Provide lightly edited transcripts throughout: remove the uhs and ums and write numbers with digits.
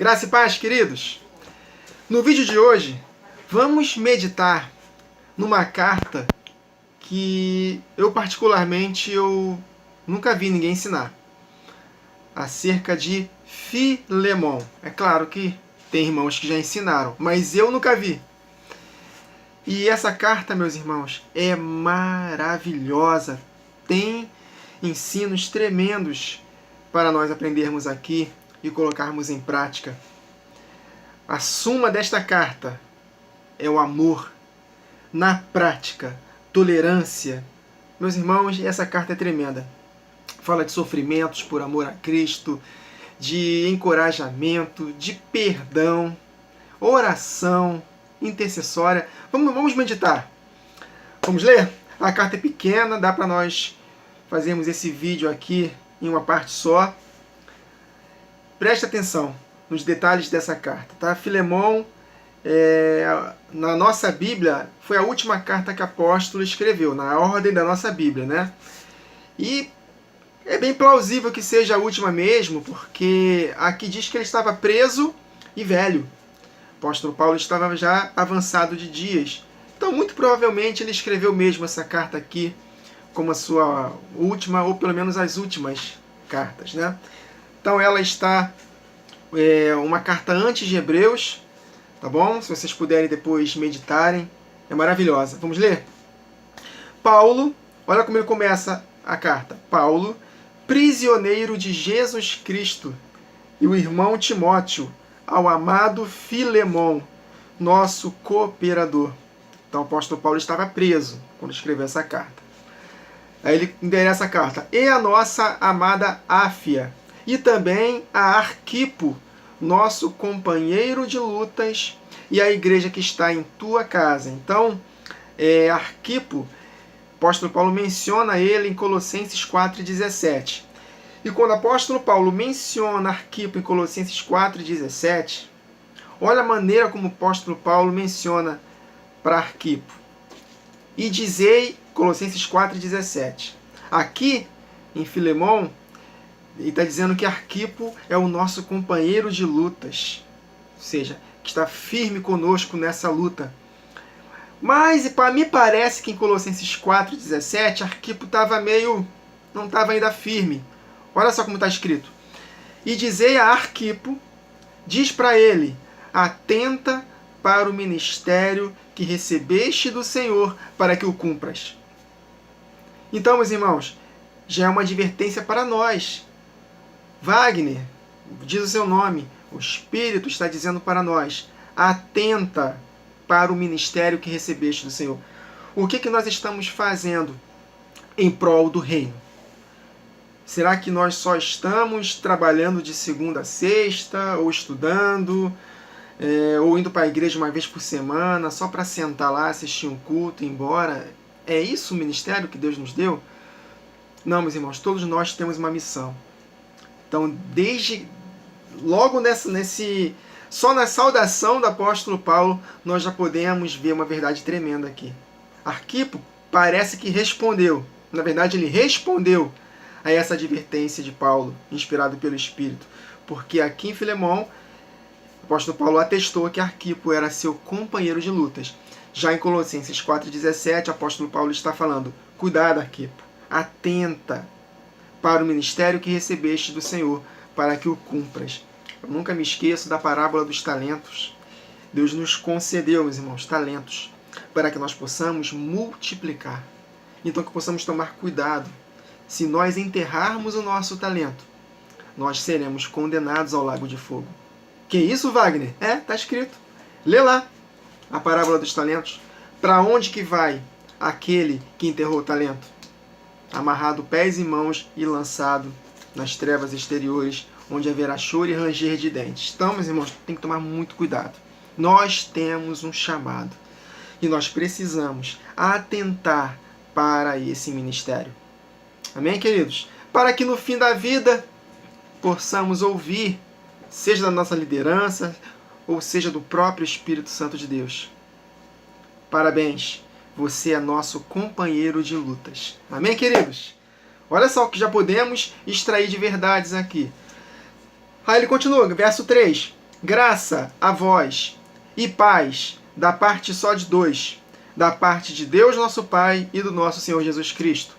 Graça e paz, queridos! No vídeo de hoje, vamos meditar numa carta que particularmente nunca vi ninguém ensinar. Acerca de Filemon. É claro que tem irmãos que já ensinaram, mas eu nunca vi. E essa carta, meus irmãos, é maravilhosa. Tem ensinos tremendos para nós aprendermos aqui e colocarmos em prática. A suma desta carta é o amor. Na prática, tolerância. Meus irmãos, essa carta é tremenda. Fala de sofrimentos por amor a Cristo, de encorajamento, de perdão, oração, intercessória. Vamos meditar. Vamos ler? A carta é pequena, dá para nós fazermos esse vídeo aqui em uma parte só. Preste atenção nos detalhes dessa carta, tá? Filemon, na nossa Bíblia, foi a última carta que o apóstolo escreveu, na ordem da nossa Bíblia, né? E é bem plausível que seja a última mesmo, porque aqui diz que ele estava preso e velho. O apóstolo Paulo estava já avançado de dias. Então, muito provavelmente, ele escreveu mesmo essa carta aqui como a sua última, ou pelo menos as últimas cartas, né? Então, ela está uma carta antes de Hebreus, tá bom? Se vocês puderem depois meditarem, é maravilhosa. Vamos ler? Paulo, olha como ele começa a carta. Paulo, prisioneiro de Jesus Cristo, e o irmão Timóteo, ao amado Filemon, nosso cooperador. Então o apóstolo Paulo estava preso quando escreveu essa carta. Aí ele endereça a carta. E a nossa amada Áfia, e também a Arquipo, nosso companheiro de lutas, e a igreja que está em tua casa. Então, Arquipo, o apóstolo Paulo menciona ele em Colossenses 4,17. E quando o apóstolo Paulo menciona Arquipo em Colossenses 4,17, olha a maneira como o apóstolo Paulo menciona para Arquipo. E dizei, Colossenses 4,17. Aqui, em Filemon, ele está dizendo que Arquipo é o nosso companheiro de lutas. Ou seja, que está firme conosco nessa luta. Mas me parece que em Colossenses 4,17, Arquipo não estava ainda firme. Olha só como está escrito. E dizei a Arquipo, diz para ele, atenta para o ministério que recebeste do Senhor, para que o cumpras. Então, meus irmãos, já é uma advertência para nós. Wagner, diz o seu nome, o Espírito está dizendo para nós, atenta para o ministério que recebeste do Senhor. O que nós estamos fazendo em prol do reino? Será que nós só estamos trabalhando de segunda a sexta, ou estudando, ou indo para a igreja uma vez por semana, só para sentar lá, assistir um culto e ir embora? É isso o ministério que Deus nos deu? Não, meus irmãos, todos nós temos uma missão. Então, logo só na saudação do apóstolo Paulo, nós já podemos ver uma verdade tremenda aqui. Arquipo parece que respondeu. Na verdade, ele respondeu a essa advertência de Paulo, inspirado pelo Espírito. Porque aqui em Filemon, o apóstolo Paulo atestou que Arquipo era seu companheiro de lutas. Já em Colossenses 4,17, o apóstolo Paulo está falando, cuidado, Arquipo, atenta para o ministério que recebeste do Senhor, para que o cumpras. Eu nunca me esqueço da parábola dos talentos. Deus nos concedeu, meus irmãos, talentos, para que nós possamos multiplicar. Então que possamos tomar cuidado. Se nós enterrarmos o nosso talento, nós seremos condenados ao lago de fogo. Que isso, Wagner? Está escrito. Lê lá a parábola dos talentos. Para onde que vai aquele que enterrou o talento? Amarrado pés e mãos e lançado nas trevas exteriores, onde haverá choro e ranger de dentes. Então, meus irmãos, tem que tomar muito cuidado. Nós temos um chamado e nós precisamos atentar para esse ministério. Amém, queridos? Para que no fim da vida possamos ouvir, seja da nossa liderança, ou seja do próprio Espírito Santo de Deus. Parabéns! Você é nosso companheiro de lutas. Amém, queridos? Olha só o que já podemos extrair de verdades aqui. Aí ele continua, verso 3. Graça a vós e paz da parte só de dois, da parte de Deus nosso Pai e do nosso Senhor Jesus Cristo.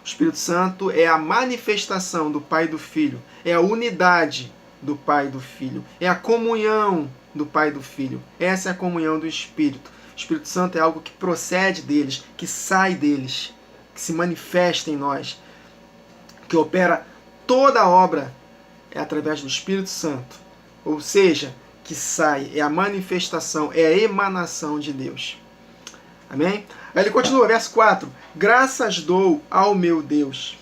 O Espírito Santo é a manifestação do Pai e do Filho, é a unidade do Pai e do Filho, é a comunhão do Pai e do Filho. Essa é a comunhão do Espírito. O Espírito Santo é algo que procede deles, que sai deles, que se manifesta em nós, que opera toda a obra é através do Espírito Santo. Ou seja, que sai, é a manifestação, é a emanação de Deus. Amém? Aí ele continua, verso 4. Graças dou ao meu Deus,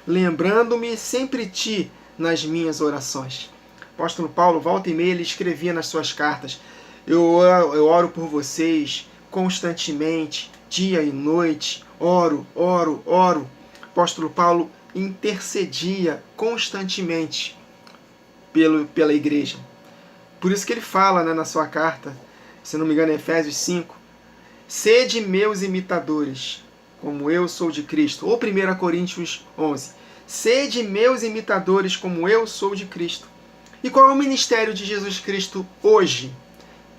lembrando-me sempre ti nas minhas orações. O apóstolo Paulo, volta e meia, ele escrevia nas suas cartas: eu oro por vocês constantemente, dia e noite, oro. O apóstolo Paulo intercedia constantemente pela igreja. Por isso que ele fala, né, na sua carta, se não me engano, em Efésios 5, sede meus imitadores, como eu sou de Cristo. Ou 1 Coríntios 11, sede meus imitadores, como eu sou de Cristo. E qual é o ministério de Jesus Cristo hoje?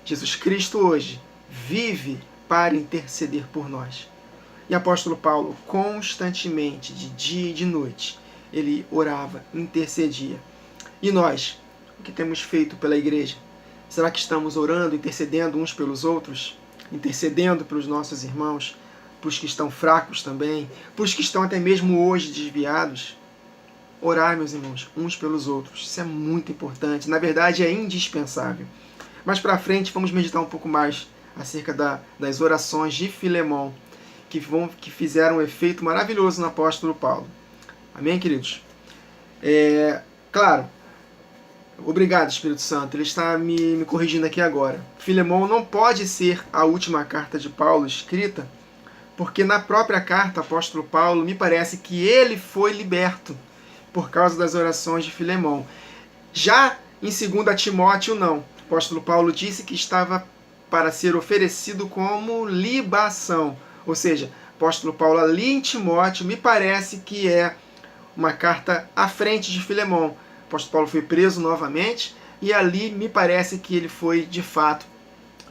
Jesus Cristo hoje vive para interceder por nós. E o apóstolo Paulo, constantemente, de dia e de noite, ele orava, intercedia. E nós, o que temos feito pela igreja? Será que estamos orando, intercedendo uns pelos outros? Intercedendo pelos nossos irmãos, para os que estão fracos também, para os que estão até mesmo hoje desviados? Orar, meus irmãos, uns pelos outros. Isso é muito importante. Na verdade, é indispensável. Mais para frente, vamos meditar um pouco mais acerca das orações de Filemão, que fizeram um efeito maravilhoso no apóstolo Paulo. Amém, queridos? Claro, obrigado, Espírito Santo. Ele está me corrigindo aqui agora. Filemão não pode ser a última carta de Paulo escrita, porque na própria carta, apóstolo Paulo, me parece que ele foi liberto por causa das orações de Filemão. Já em 2 Timóteo, não. O apóstolo Paulo disse que estava para ser oferecido como libação. Ou seja, o apóstolo Paulo ali em Timóteo, me parece que é uma carta à frente de Filemão. O apóstolo Paulo foi preso novamente e ali me parece que ele foi, de fato,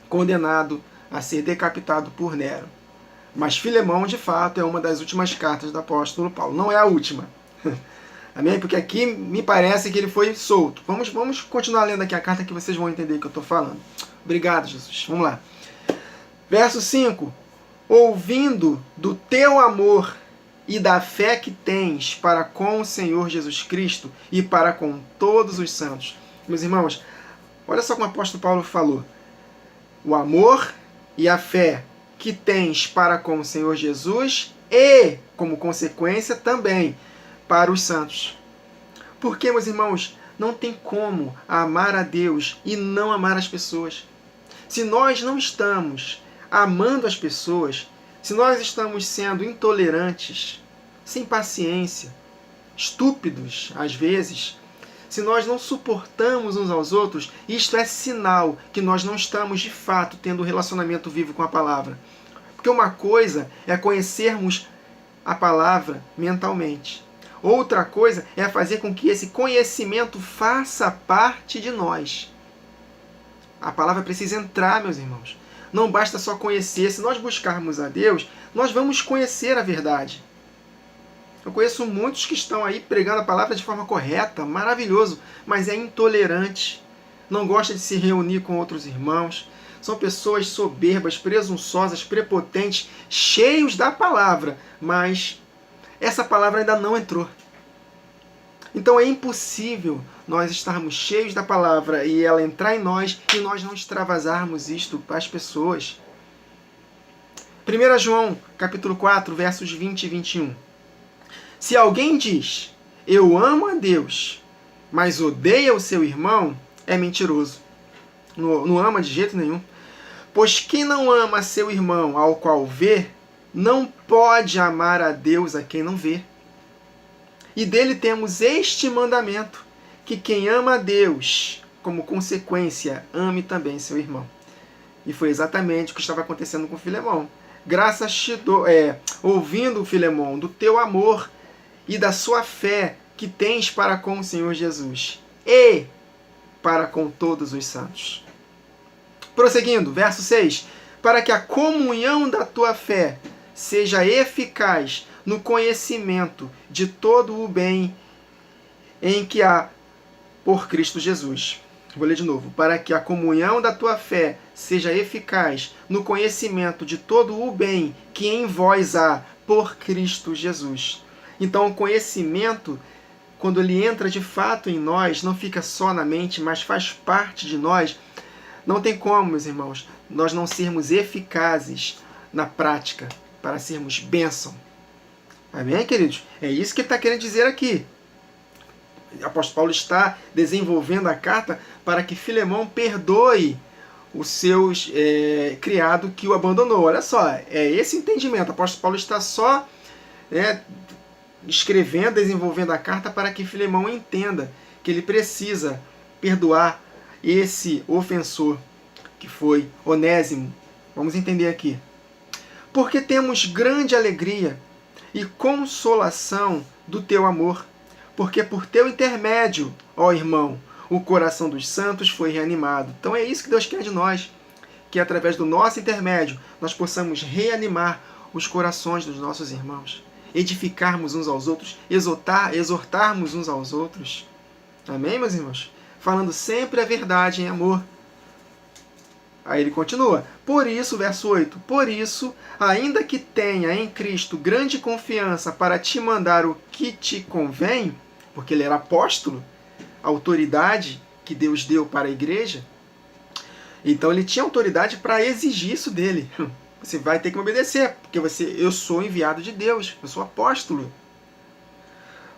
condenado a ser decapitado por Nero. Mas Filemão, de fato, é uma das últimas cartas do apóstolo Paulo. Não é a última. Amém? Porque aqui me parece que ele foi solto. Vamos continuar lendo aqui a carta que vocês vão entender o que eu estou falando. Obrigado, Jesus. Vamos lá. Verso 5. Ouvindo do teu amor e da fé que tens para com o Senhor Jesus Cristo e para com todos os santos. Meus irmãos, olha só como o apóstolo Paulo falou. O amor e a fé que tens para com o Senhor Jesus e, como consequência, também para os santos. Porque, meus irmãos, não tem como amar a Deus e não amar as pessoas. Se nós não estamos amando as pessoas, se nós estamos sendo intolerantes, sem paciência, estúpidos às vezes, se nós não suportamos uns aos outros, isto é sinal que nós não estamos de fato tendo um relacionamento vivo com a palavra. Porque uma coisa é conhecermos a palavra mentalmente. Outra coisa é fazer com que esse conhecimento faça parte de nós. A palavra precisa entrar, meus irmãos. Não basta só conhecer. Se nós buscarmos a Deus, nós vamos conhecer a verdade. Eu conheço muitos que estão aí pregando a palavra de forma correta, maravilhoso, mas é intolerante. Não gosta de se reunir com outros irmãos. São pessoas soberbas, presunçosas, prepotentes, cheios da palavra, mas essa palavra ainda não entrou. Então é impossível nós estarmos cheios da palavra e ela entrar em nós e nós não extravasarmos isto para as pessoas. 1 João, capítulo 4, versos 20 e 21. Se alguém diz, eu amo a Deus, mas odeia o seu irmão, é mentiroso. Não ama de jeito nenhum. Pois quem não ama seu irmão ao qual vê, não pode amar a Deus a quem não vê. E dele temos este mandamento, que quem ama a Deus, como consequência, ame também seu irmão. E foi exatamente o que estava acontecendo com Filemão. Graças te dou, ouvindo, Filemão, do teu amor e da sua fé que tens para com o Senhor Jesus. E para com todos os santos. Prosseguindo, verso 6. Para que a comunhão da tua fé seja eficaz no conhecimento de todo o bem em que há por Cristo Jesus. Vou ler de novo. Para que a comunhão da tua fé seja eficaz no conhecimento de todo o bem que em vós há por Cristo Jesus. Então, o conhecimento, quando ele entra de fato em nós, não fica só na mente, mas faz parte de nós. Não tem como, meus irmãos, nós não sermos eficazes na prática para sermos bênção. Amém, queridos? É isso que ele está querendo dizer aqui. O apóstolo Paulo está desenvolvendo a carta para que Filemão perdoe o seu criado que o abandonou. Olha só, é esse entendimento. O apóstolo Paulo está só escrevendo, desenvolvendo a carta para que Filemão entenda que ele precisa perdoar esse ofensor, que foi Onésimo. Vamos entender aqui. Porque temos grande alegria e consolação do teu amor, porque por teu intermédio, ó irmão, o coração dos santos foi reanimado. Então é isso que Deus quer de nós, que através do nosso intermédio nós possamos reanimar os corações dos nossos irmãos, edificarmos uns aos outros, exortarmos uns aos outros. Amém, meus irmãos? Falando sempre a verdade em amor. Aí ele continua. Por isso, verso 8, por isso, ainda que tenha em Cristo grande confiança para te mandar o que te convém, porque ele era apóstolo, a autoridade que Deus deu para a igreja, então ele tinha autoridade para exigir isso dele. Você vai ter que me obedecer, porque eu sou enviado de Deus, eu sou apóstolo.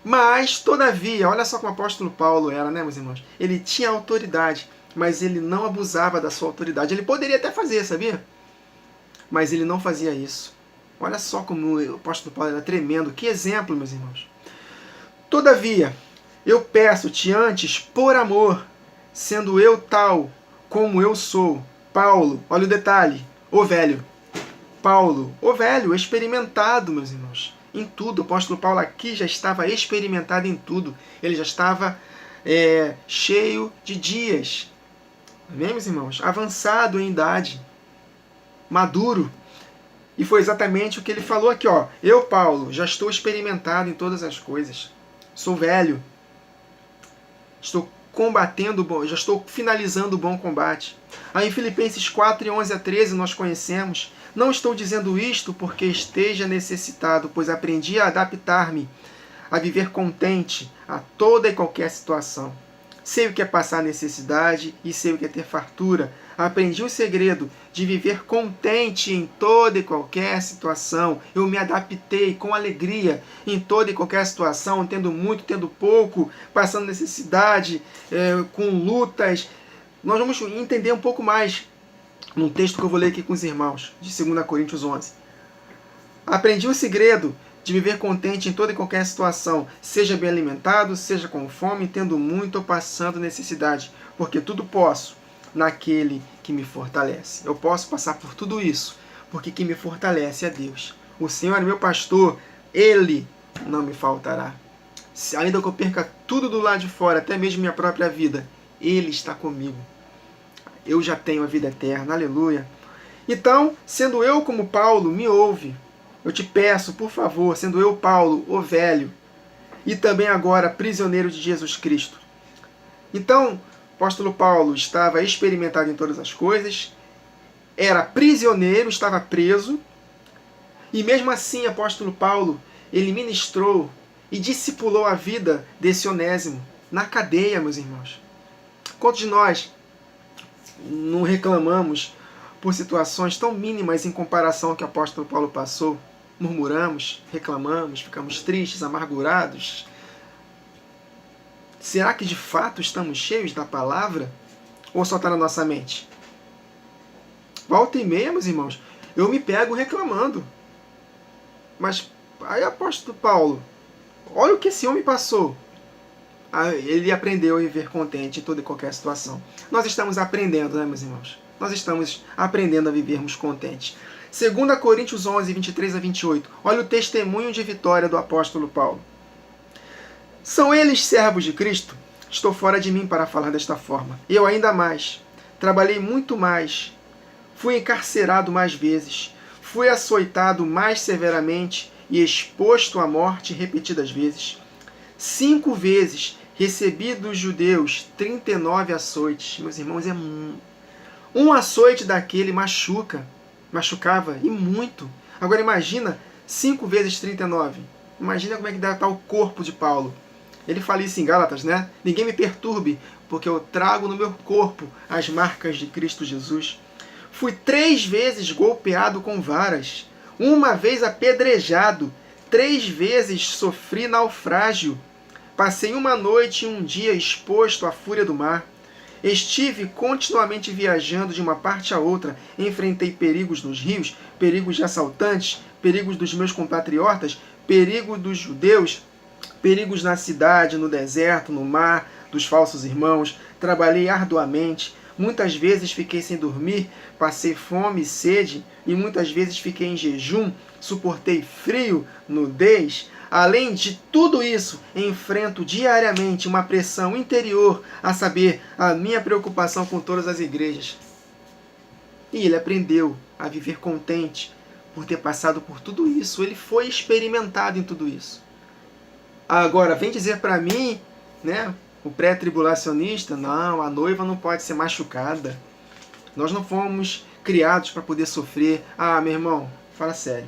Mas, todavia, olha só como o apóstolo Paulo era, né, meus irmãos? Ele tinha autoridade, mas ele não abusava da sua autoridade. Ele poderia até fazer, sabia? Mas ele não fazia isso. Olha só como o apóstolo Paulo era tremendo. Que exemplo, meus irmãos. Todavia, eu peço-te antes, por amor, sendo eu tal como eu sou. Paulo, olha o detalhe, o velho. Paulo, o velho, experimentado, meus irmãos, em tudo. O apóstolo Paulo aqui já estava experimentado em tudo. Ele já estava cheio de dias. Amém, meus irmãos? Avançado em idade, maduro. E foi exatamente o que ele falou aqui, ó. Eu, Paulo, já estou experimentado em todas as coisas. Sou velho. Estou combatendo, já estou finalizando o bom combate. Aí em Filipenses 4, 11 a 13, nós conhecemos. Não estou dizendo isto porque esteja necessitado, pois aprendi a adaptar-me, a viver contente a toda e qualquer situação. Sei o que é passar necessidade e sei o que é ter fartura. Aprendi o segredo de viver contente em toda e qualquer situação. Eu me adaptei com alegria em toda e qualquer situação, tendo muito, tendo pouco, passando necessidade, com lutas. Nós vamos entender um pouco mais num texto que eu vou ler aqui com os irmãos, de 2 Coríntios 11. Aprendi o segredo de viver contente em toda e qualquer situação, seja bem alimentado, seja com fome, tendo muito ou passando necessidade, porque tudo posso naquele que me fortalece. Eu posso passar por tudo isso, porque quem me fortalece é Deus. O Senhor é meu pastor, Ele não me faltará. Ainda que eu perca tudo do lado de fora, até mesmo minha própria vida, Ele está comigo. Eu já tenho a vida eterna, aleluia. Então, sendo eu como Paulo, me ouve. Eu te peço, por favor, sendo eu, Paulo, o velho, e também agora prisioneiro de Jesus Cristo. Então, o apóstolo Paulo estava experimentado em todas as coisas, era prisioneiro, estava preso, e mesmo assim, apóstolo Paulo, ele ministrou e discipulou a vida desse Onésimo na cadeia, meus irmãos. Quantos de nós não reclamamos por situações tão mínimas em comparação ao que o apóstolo Paulo passou? Murmuramos, reclamamos, ficamos tristes, amargurados. Será que de fato estamos cheios da palavra? Ou só está na nossa mente? Volta e meia, meus irmãos, eu me pego reclamando. Mas aí, apóstolo Paulo, olha o que esse homem passou. Ele aprendeu a viver contente em toda e qualquer situação. Nós estamos aprendendo, né, meus irmãos? Nós estamos aprendendo a vivermos contentes. 2 Coríntios 11, 23 a 28. Olha o testemunho de vitória do apóstolo Paulo. São eles servos de Cristo? Estou fora de mim para falar desta forma. Eu ainda mais. Trabalhei muito mais. Fui encarcerado mais vezes. Fui açoitado mais severamente e exposto à morte repetidas vezes. 5 vezes recebi dos judeus 39 açoites. Meus irmãos, um açoite daquele machucava e muito. Agora imagina 5 vezes 39. Imagina como é que deve estar o corpo de Paulo. Ele fala isso em Gálatas, né? Ninguém me perturbe, porque eu trago no meu corpo as marcas de Cristo Jesus. Fui 3 vezes golpeado com varas, 1 vez apedrejado, 3 vezes sofri naufrágio. Passei 1 noite e 1 dia exposto à fúria do mar. Estive continuamente viajando de uma parte a outra. Enfrentei perigos nos rios, perigos de assaltantes, perigos dos meus compatriotas, perigo dos judeus, perigos na cidade, no deserto, no mar, dos falsos irmãos. Trabalhei arduamente. Muitas vezes fiquei sem dormir, passei fome e sede, e muitas vezes fiquei em jejum, suportei frio, nudez. Além de tudo isso, enfrento diariamente uma pressão interior, a saber, a minha preocupação com todas as igrejas. E ele aprendeu a viver contente por ter passado por tudo isso. Ele foi experimentado em tudo isso. Agora, vem dizer para mim, né, o pré-tribulacionista, não, a noiva não pode ser machucada. Nós não fomos criados para poder sofrer. Ah, meu irmão, fala sério.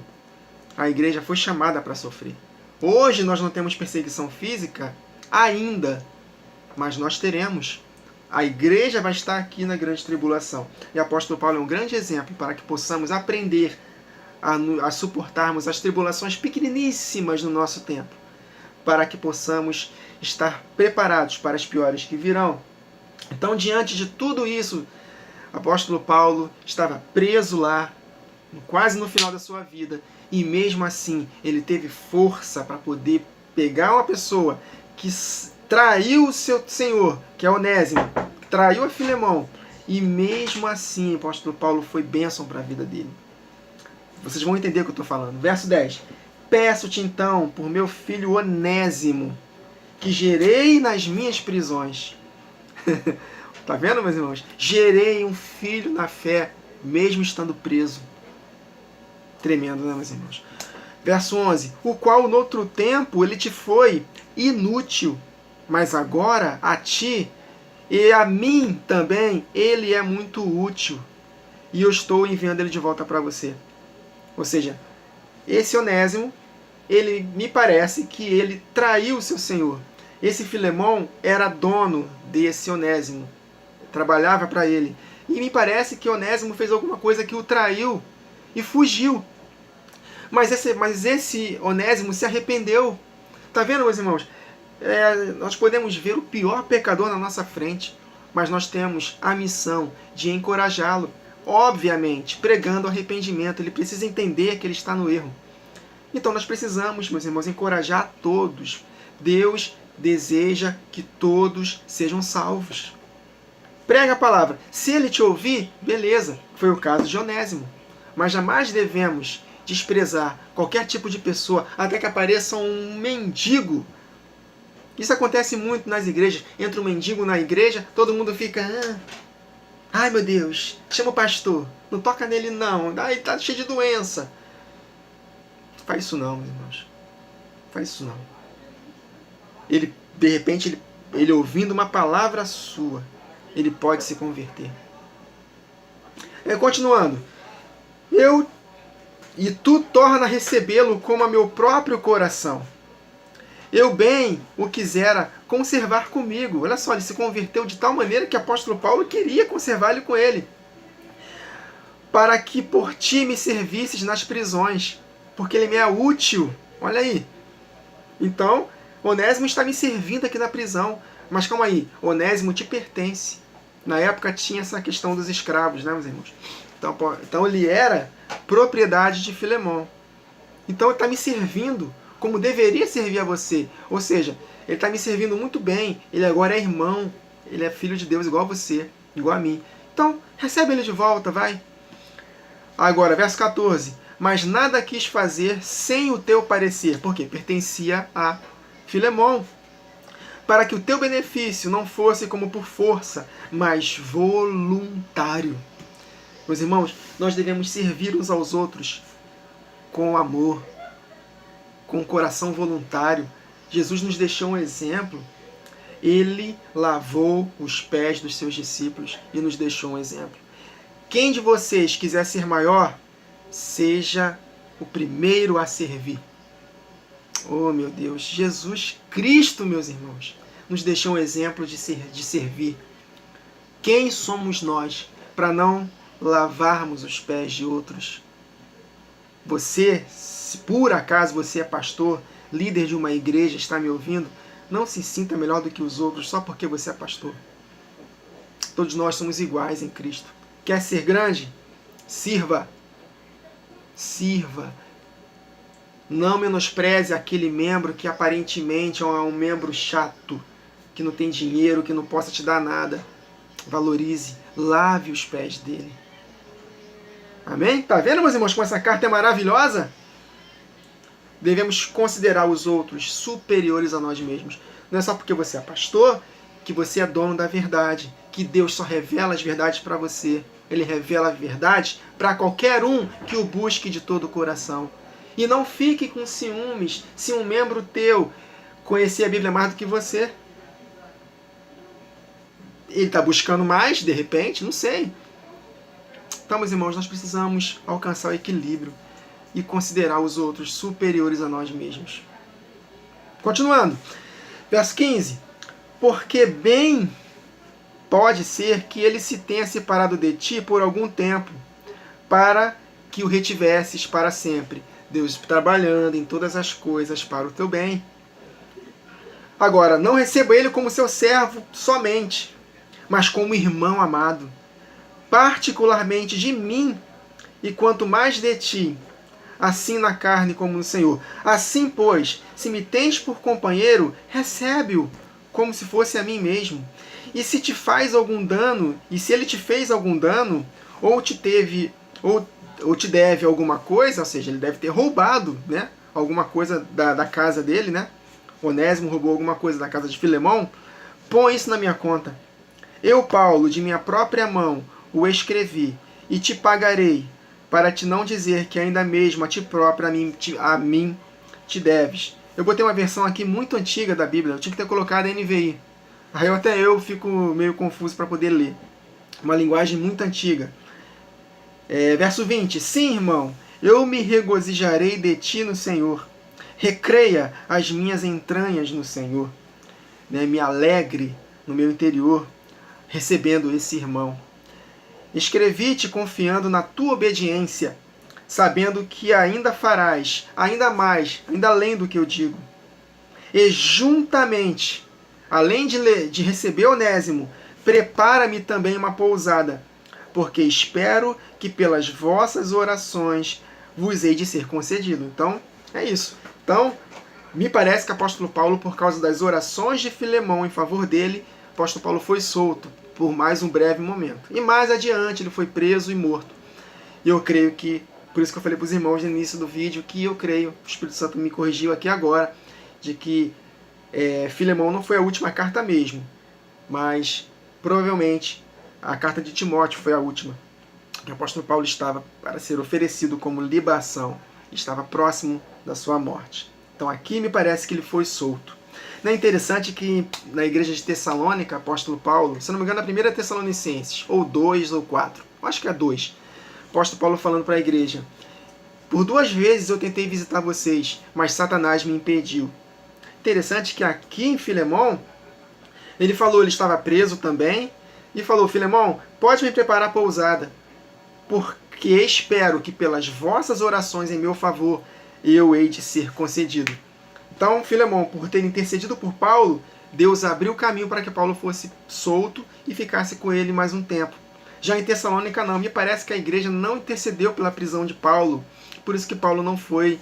A igreja foi chamada para sofrer. Hoje nós não temos perseguição física ainda, mas nós teremos. A igreja vai estar aqui na grande tribulação. E o apóstolo Paulo é um grande exemplo para que possamos aprender a suportarmos as tribulações pequeniníssimas no nosso tempo, para que possamos estar preparados para as piores que virão. Então, diante de tudo isso, o apóstolo Paulo estava preso lá, quase no final da sua vida, e mesmo assim ele teve força para poder pegar uma pessoa que traiu o seu senhor, que é Onésimo, que traiu a Filemão, e mesmo assim o apóstolo Paulo foi bênção para a vida dele. Vocês vão entender o que eu estou falando. Verso 10. Peço-te então por meu filho Onésimo, que gerei nas minhas prisões. Tá vendo, meus irmãos? Gerei um filho na fé, mesmo estando preso. Tremendo, né, meus irmãos? Verso 11. O qual, no outro tempo, ele te foi inútil, mas agora a ti e a mim também ele é muito útil. E eu estou enviando ele de volta para você. Ou seja, esse Onésimo, ele me parece que ele traiu o seu senhor. Esse Filemão era dono desse Onésimo, trabalhava para ele. E me parece que Onésimo fez alguma coisa que o traiu e fugiu. Mas esse Onésimo se arrependeu. Tá vendo, meus irmãos? Nós podemos ver o pior pecador na nossa frente, mas nós temos a missão de encorajá-lo. Obviamente, pregando arrependimento. Ele precisa entender que ele está no erro. Então nós precisamos, meus irmãos, encorajar todos. Deus deseja que todos sejam salvos. Prega a palavra. Se ele te ouvir, beleza. Foi o caso de Onésimo. Mas jamais devemos desprezar qualquer tipo de pessoa, até que apareça um mendigo. Isso acontece muito nas igrejas. Entra um mendigo na igreja, todo mundo fica... Ai, meu Deus, chama o pastor. Não toca nele, não. Ai, tá cheio de doença. Faz isso não, meus irmãos. Faz isso não. Ele, de repente, ele ouvindo uma palavra sua, ele pode se converter. Continuando. E tu torna a recebê-lo como a meu próprio coração. Eu bem o quisera conservar comigo. Olha só, ele se converteu de tal maneira que o apóstolo Paulo queria conservar-lhe com ele. Para que por ti me servisses nas prisões, porque ele me é útil. Olha aí. Então, Onésimo está me servindo aqui na prisão. Mas calma aí, Onésimo te pertence. Na época tinha essa questão dos escravos, né, meus irmãos? Então ele era propriedade de Filemão. Então ele está me servindo como deveria servir a você. Ou seja, ele está me servindo muito bem. Ele agora é irmão. Ele é filho de Deus igual a você, igual a mim. Então, recebe ele de volta, vai. Agora, verso 14. Mas nada quis fazer sem o teu parecer. Por quê? Pertencia a Filemão. para que o teu benefício não fosse como por força, mas voluntário. Meus irmãos, nós devemos servir uns aos outros com amor, com coração voluntário. Jesus nos deixou um exemplo. Ele lavou os pés dos seus discípulos e nos deixou um exemplo. Quem de vocês quiser ser maior, seja o primeiro a servir. Oh, meu Deus, Jesus Cristo, meus irmãos, nos deixou um exemplo de servir. Quem somos nós para não lavarmos os pés de outros? Você, se por acaso você é pastor, líder de uma igreja, está me ouvindo, não se sinta melhor do que os outros só porque você é pastor. Todos nós somos iguais em Cristo. Quer ser grande? Sirva. Sirva. Não menospreze aquele membro que aparentemente é um membro chato, que não tem dinheiro, que não possa te dar nada. Valorize, lave os pés dele. Amém? Tá vendo, meus irmãos, como essa carta é maravilhosa? Devemos considerar os outros superiores a nós mesmos. Não é só porque você é pastor que você é dono da verdade, que Deus só revela as verdades para você. Ele revela a verdade para qualquer um que o busque de todo o coração. E não fique com ciúmes se um membro teu conhecer a Bíblia mais do que você. Ele está buscando mais, de repente, não sei. Então, meus irmãos, nós precisamos alcançar o equilíbrio e considerar os outros superiores a nós mesmos. Continuando, verso 15. Porque bem pode ser que ele se tenha separado de ti por algum tempo, para que o retivesses para sempre. Deus trabalhando em todas as coisas para o teu bem. Agora, não receba ele como seu servo somente, mas como irmão amado, particularmente de mim, e quanto mais de ti, assim na carne como no Senhor. Assim, pois, se me tens por companheiro, recebe-o como se fosse a mim mesmo. E se te faz algum dano, e se ele te fez algum dano, ou te deve alguma coisa, ou seja, ele deve ter roubado, né, alguma coisa da casa dele, né? Onésimo roubou alguma coisa da casa de Filemão, põe isso na minha conta. Eu, Paulo, de minha própria mão, o escrevi, e te pagarei, para te não dizer que ainda mesmo a ti próprio a mim te deves. Eu botei uma versão aqui muito antiga da Bíblia, eu tinha que ter colocado a NVI. Aí até eu fico meio confuso para poder ler. Uma linguagem muito antiga. Verso 20. Sim, irmão, eu me regozijarei de ti no Senhor. Recreia as minhas entranhas no Senhor. Me alegre no meu interior, recebendo esse irmão. Escrevi-te confiando na tua obediência, sabendo que ainda farás, ainda mais, ainda além do que eu digo. E juntamente, além de receber Onésimo, prepara-me também uma pousada, porque espero que pelas vossas orações vos hei de ser concedido. Então, é isso. Então, me parece que o apóstolo Paulo, por causa das orações de Filemão em favor dele, o apóstolo Paulo foi solto por mais um breve momento. E mais adiante ele foi preso e morto. E eu creio que, por isso que eu falei para os irmãos no início do vídeo, que eu creio, o Espírito Santo me corrigiu aqui agora, de que Filemão não foi a última carta mesmo, mas provavelmente a carta de Timóteo foi a última. O apóstolo Paulo estava para ser oferecido como libação, estava próximo da sua morte. Então aqui me parece que ele foi solto. Não é interessante que na igreja de Tessalônica, apóstolo Paulo, se não me engano, a primeira Tessalonicenses, ou 2 ou 4, acho que é 2, apóstolo Paulo falando para a igreja: por 2 vezes eu tentei visitar vocês, mas Satanás me impediu. Interessante que aqui em Filemão, ele estava preso também, e falou: Filemão, pode me preparar a pousada, porque espero que pelas vossas orações em meu favor eu hei de ser concedido. Então, Filemão, por ter intercedido por Paulo, Deus abriu o caminho para que Paulo fosse solto e ficasse com ele mais um tempo. Já em Tessalônica não, me parece que a igreja não intercedeu pela prisão de Paulo, por isso que Paulo não foi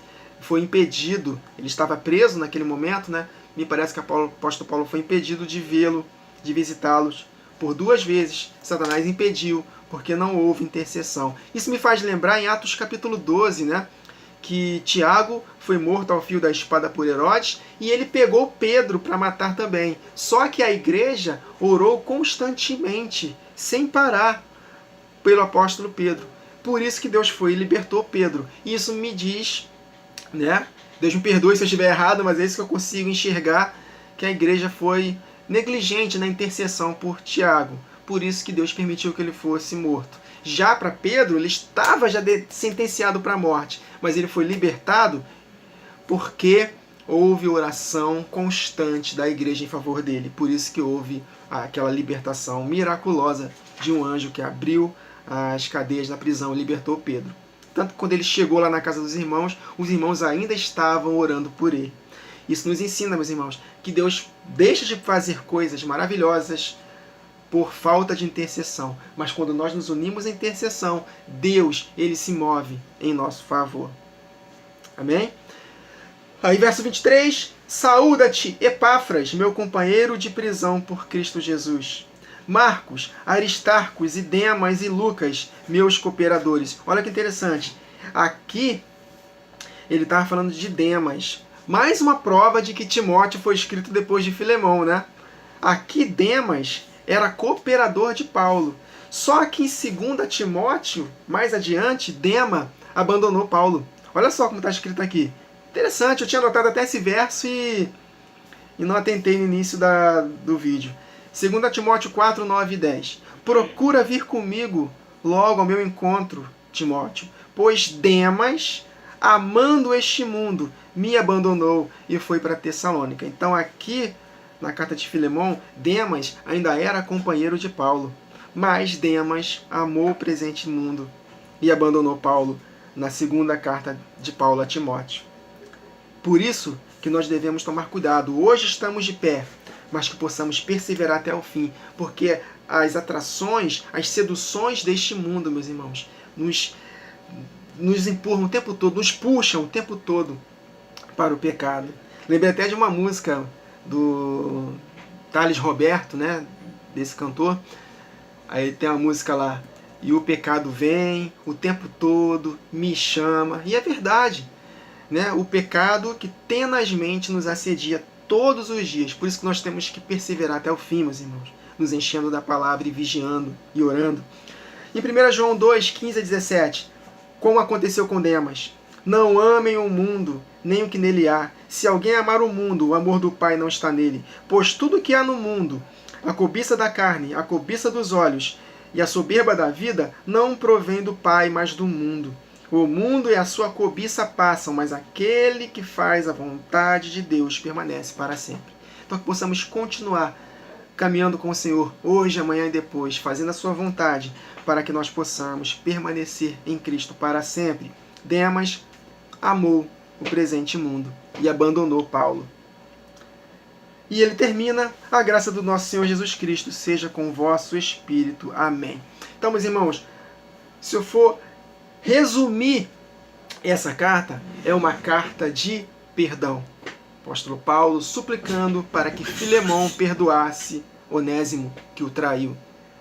impedido, ele estava preso naquele momento, né? Me parece que o apóstolo Paulo foi impedido de vê-lo, de visitá-los. Por 2 vezes, Satanás impediu, porque não houve intercessão. Isso me faz lembrar em Atos capítulo 12, né? que Tiago foi morto ao fio da espada por Herodes e ele pegou Pedro para matar também. Só que a igreja orou constantemente, sem parar, pelo apóstolo Pedro. Por isso que Deus foi e libertou Pedro. Isso me diz, né? Deus me perdoe se eu estiver errado, mas é isso que eu consigo enxergar, que a igreja foi negligente na intercessão por Tiago. Por isso que Deus permitiu que ele fosse morto. Já para Pedro, ele estava já sentenciado para a morte, mas ele foi libertado porque houve oração constante da igreja em favor dele. Por isso que houve aquela libertação miraculosa de um anjo que abriu as cadeias da prisão e libertou Pedro. Tanto que quando ele chegou lá na casa dos irmãos, os irmãos ainda estavam orando por ele. Isso nos ensina, meus irmãos, que Deus deixa de fazer coisas maravilhosas por falta de intercessão. Mas quando nós nos unimos em intercessão, Deus, ele se move em nosso favor. Amém? Aí, verso 23. Saúda-te, Epáfras, meu companheiro de prisão por Cristo Jesus. Marcos, Aristarcos e Demas e Lucas, meus cooperadores. Olha que interessante. Aqui, ele estava falando de Demas. Mais uma prova de que Timóteo foi escrito depois de Filemão, né? Aqui, Demas era cooperador de Paulo. Só que em 2 Timóteo, mais adiante, Dema abandonou Paulo. Olha só como está escrito aqui. Interessante, eu tinha anotado até esse verso e não atentei no início do vídeo. 2 Timóteo 4, 9 e 10. Procura vir comigo logo ao meu encontro, Timóteo, pois Demas, amando este mundo, me abandonou e foi para Tessalônica. Então aqui, na carta de Filemão, Demas ainda era companheiro de Paulo. Mas Demas amou o presente mundo e abandonou Paulo na segunda carta de Paulo a Timóteo. Por isso que nós devemos tomar cuidado. Hoje estamos de pé, mas que possamos perseverar até o fim, porque as atrações, as seduções deste mundo, meus irmãos, nos empurram o tempo todo, nos puxam o tempo todo para o pecado. Lembrei até de uma música do Thales Roberto, né, desse cantor. Aí tem a música lá, e o pecado vem o tempo todo, me chama. E é verdade, né? O pecado que tenazmente nos assedia todos os dias. Por isso que nós temos que perseverar até o fim, meus irmãos, nos enchendo da palavra e vigiando e orando. Em 1 João 2, 15 a 17, como aconteceu com Demas, não amem o mundo, nem o que nele há. Se alguém amar o mundo, o amor do Pai não está nele. Pois tudo que há no mundo, a cobiça da carne, a cobiça dos olhos e a soberba da vida, não provém do Pai, mas do mundo. O mundo e a sua cobiça passam, mas aquele que faz a vontade de Deus permanece para sempre. Então que possamos continuar caminhando com o Senhor hoje, amanhã e depois, fazendo a sua vontade, para que nós possamos permanecer em Cristo para sempre. Demas amou o presente mundo e abandonou Paulo. E ele termina: a graça do nosso Senhor Jesus Cristo seja com o vosso espírito. Amém. Então, meus irmãos, se eu for resumir essa carta, é uma carta de perdão. O apóstolo Paulo suplicando para que Filemão perdoasse Onésimo, que o traiu.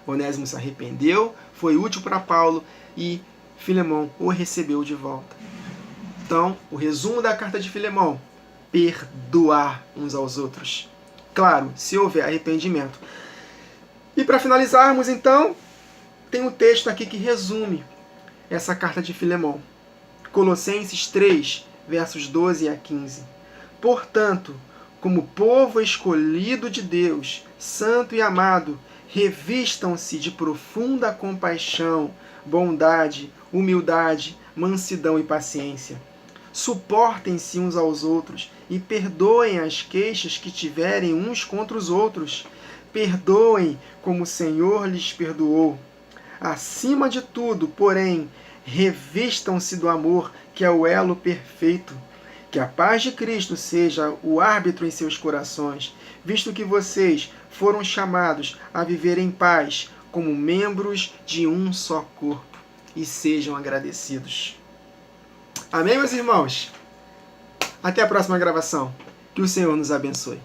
Onésimo se arrependeu, foi útil para Paulo e Filemão o recebeu de volta. Então, o resumo da carta de Filemão: perdoar uns aos outros. Claro, se houver arrependimento. E para finalizarmos, então, tem um texto aqui que resume essa carta de Filemão. Colossenses 3, versos 12 a 15. Portanto, como povo escolhido de Deus, santo e amado, revistam-se de profunda compaixão, bondade, humildade, mansidão e paciência. Suportem-se uns aos outros e perdoem as queixas que tiverem uns contra os outros. Perdoem como o Senhor lhes perdoou. Acima de tudo, porém, revistam-se do amor, que é o elo perfeito. Que a paz de Cristo seja o árbitro em seus corações, visto que vocês foram chamados a viver em paz, como membros de um só corpo, e sejam agradecidos. Amém, meus irmãos? Até a próxima gravação. Que o Senhor nos abençoe.